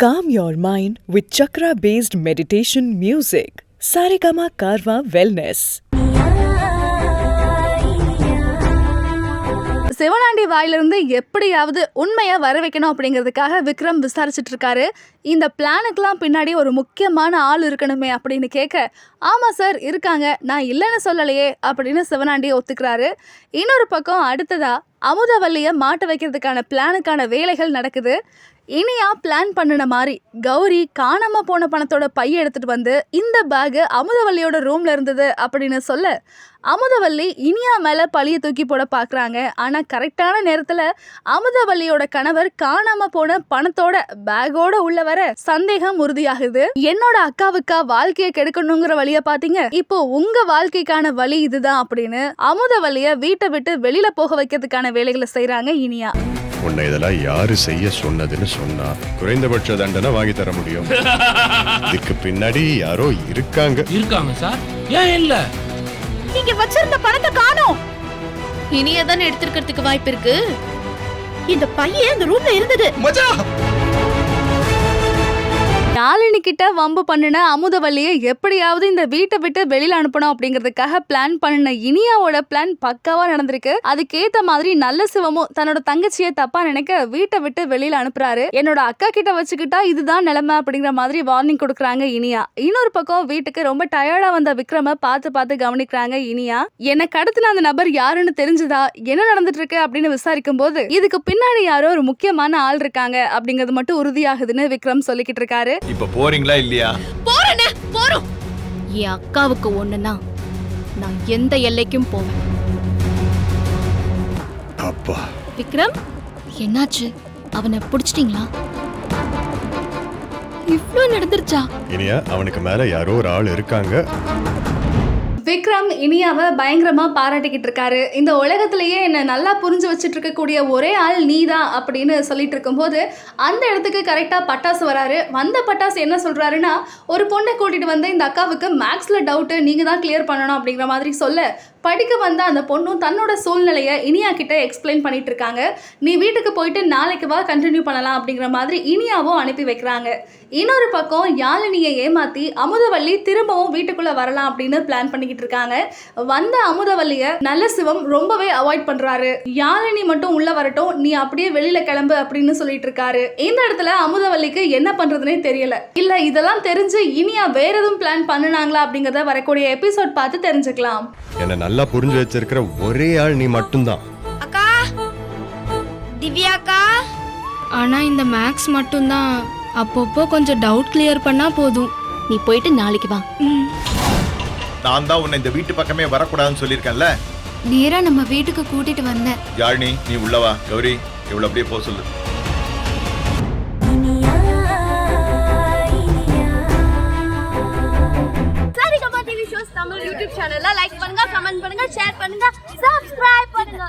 Calm your mind with chakra-based meditation music. Saregama Karwa Wellness. Sivanandi வாயிலிருந்து எப்படியாவது உண்மையை வர வைக்கணும் அப்படிங்கிறதுக்காக விக்ரம் விசாரிச்சுட்டு இருக்காரு. இந்த பிளானுக்கெல்லாம் பின்னாடி ஒரு முக்கியமான ஆள் இருக்கணுமே அப்படின்னு கேட்க, ஆமாம் சார் இருக்காங்க, நான் இல்லைன்னு சொல்லலையே அப்படின்னு சிவனாண்டி ஒத்துக்கிறாரு. இன்னொரு பக்கம் அடுத்ததா அமுதவல்லியை மாட்ட வைக்கிறதுக்கான பிளானுக்கான வேலைகள் நடக்குது. இனியா பிளான் பண்ணின மாதிரி கௌரி காணாம போன பணத்தோட பைய எடுத்துட்டு வந்து இந்த பேக் அமுதவல்லியோட ரூம்ல இருந்தது அப்படின்னு சொல்ல, அமுதவல்லி இனியா மேல பழிய தூக்கி போட பாக்குறாங்க. ஆனா கரெக்டான நேரத்துல அமுதவல்லியோட கணவர் காணாம போன பணத்தோட பேக்கோட உள்ள வர சந்தேகம் உறுதியாகுது. என்னோட அக்காவுக்கா வாழ்க்கையை கெடுக்கணுங்கிற வழிய பாத்தீங்க, இப்போ உங்க வாழ்க்கைக்கான வழி இதுதான் அப்படின்னு அமுதவல்லிய வீட்டை விட்டு வெளியில போக வைக்கிறதுக்கான வேலைகளை செய்யறாங்க இனியா. உன்னை இதெல்லாம் யாரு செய்ய சொன்னதுன்னு சொன்னா குறைந்தபட்ச தண்டனை வாங்கி தர முடியும். இதுக்கு பின்னாடி யாரோ இருக்காங்க சார். ஏன் இல்ல? நீங்க வச்சிருந்த பணத்தை காணோம். இனியதான் எடுத்துக்கிறதுக்கு வாய்ப்பு இருக்கு. இந்த பையன் இந்த ரூம்ல இருந்தது. யாழினி கிட்ட வம்பு பண்ணின அமுதவல்லியை எப்படியாவது இந்த வீட்டை விட்டு வெளியில அனுப்பணும் அப்படிங்கிறதுக்காக பிளான் பண்ணின இனியாவோட பிளான் பக்காவா நடந்திருக்கு. அதுக்கேத்த மாதிரி நல்ல சிவமும் தன்னோட தங்கச்சியை தப்பா நினைக்க வீட்டை விட்டு வெளியில அனுப்புறாரு. என்னோட அக்கா கிட்ட வச்சுக்கிட்டா இதுதான் நிலைமை அப்படிங்கிற மாதிரி வார்னிங் கொடுக்குறாங்க இனியா. இன்னொரு பக்கம் வீட்டுக்கு ரொம்ப டயர்டா வந்த விக்ரம பார்த்து கவனிக்கிறாங்க இனியா. என்ன கடத்தின அந்த நபர் யாருன்னு தெரிஞ்சதா, என்ன நடந்துட்டு இருக்கு அப்படின்னு விசாரிக்கும் போது இதுக்கு பின்னாடி யாரோ ஒரு முக்கியமான ஆள் இருக்காங்க அப்படிங்கிறது மட்டும் உறுதியாகுதுன்னு விக்ரம் சொல்லிக்கிட்டு இருக்காரு. இப்ப போறீங்களா இல்லையா? போறோம். என் அக்காவுக்கு ஒண்ணுனா நான் எந்த எல்லைக்கும் போவேன். அப்பா விக்ரம், என்னாச்சு? அவனை பிடிச்சிட்டீங்களா? இவ்ளோ நடந்துருச்சா? இனியா, அவனுக்கு மேல யாரோ ஒரு ஆள் இருக்காங்க. விக்ரம் இனியாவை பயங்கரமா பாராட்டிக்கிட்டு இருக்காரு. இந்த உலகத்திலேயே என்ன நல்லா புரிஞ்சு வச்சுட்டு இருக்கக்கூடிய ஒரே ஆள் நீதான் அப்படின்னு சொல்லிட்டு இருக்கும்போது அந்த இடத்துக்கு கரெக்டா பட்டாசு வராரு. வந்த பட்டாசு என்ன சொல்றாருன்னா, ஒரு பொண்ணை கூட்டிட்டு வந்து இந்த அக்காவுக்கு மேக்ஸ்ல டவுட், நீங்க தான் கிளியர் பண்ணணும் அப்படிங்கிற மாதிரி சொல்ல, படிக்க வந்த அந்த பொண்ணும் தன்னோட சூழ்நிலையை இனியா கிட்ட எக்ஸ்பிளைன் பண்ணிட்டு இருக்காங்க. நீ வீட்டுக்கு போயிட்டு நாளைக்கு வா, கண்டினியூ பண்ணலாம் அப்படிங்கிற மாதிரி இனியாவும் அனுப்பி வைக்கிறாங்க. இன்னொரு பக்கம் யாழினியை ஏமாத்தி அமுதவல்லி திரும்பவும் வீட்டுக்குள்ள வரலாம் அப்படின்னு பிளான் பண்ணிக்கிட்டு இருக்காங்க. வந்த அமுதவல்லிய நல்ல சிவம் ரொம்பவே அவாய்ட் பண்றாரு. யாழினி மட்டும் உள்ள வரட்டும், நீ அப்படியே வெளியில கிளம்பு அப்படின்னு சொல்லிட்டு இருக்காரு. இந்த இடத்துல அமுதவல்லிக்கு என்ன பண்றதுனே தெரியல. இல்ல இதெல்லாம் தெரிஞ்சு இனியா வேற எதுவும் பிளான் பண்ணுனாங்களா அப்படிங்கறத வரக்கூடிய எபிசோட் பார்த்து தெரிஞ்சுக்கலாம். என்ன நல்லா புரிஞ்சு வச்சிருக்கிற ஒரே ஆள் நீ மட்டும்தான். அக்கா, திவ்யா அக்கா. ஆனா இந்த மேக்ஸ் மட்டும்தான். அப்பப்போ கொஞ்சம் டவுட் கிளியர் பண்ணா போதும். நீ போயிட்டு நாளைக்கு வா. நான் தான் உன்னை இந்த வீட்டு பக்கமே வரக்கூடாதுன்னு சொல்லியிருக்கேன்ல. நேரா நம்ம வீட்டுக்கு கூட்டிட்டு வந்தேன். யாழினி, நீ உள்ளவா. கௌரி, இவ்வளவு அப்படியே போக சொல்லு. Saregama TV shows Tamil YouTube சேனல்ல லைக் பண்ணுங்க, கமெண்ட் பண்ணுங்க, ஷேர் பண்ணுங்க, சப்ஸ்கிரைப் பண்ணுங்க.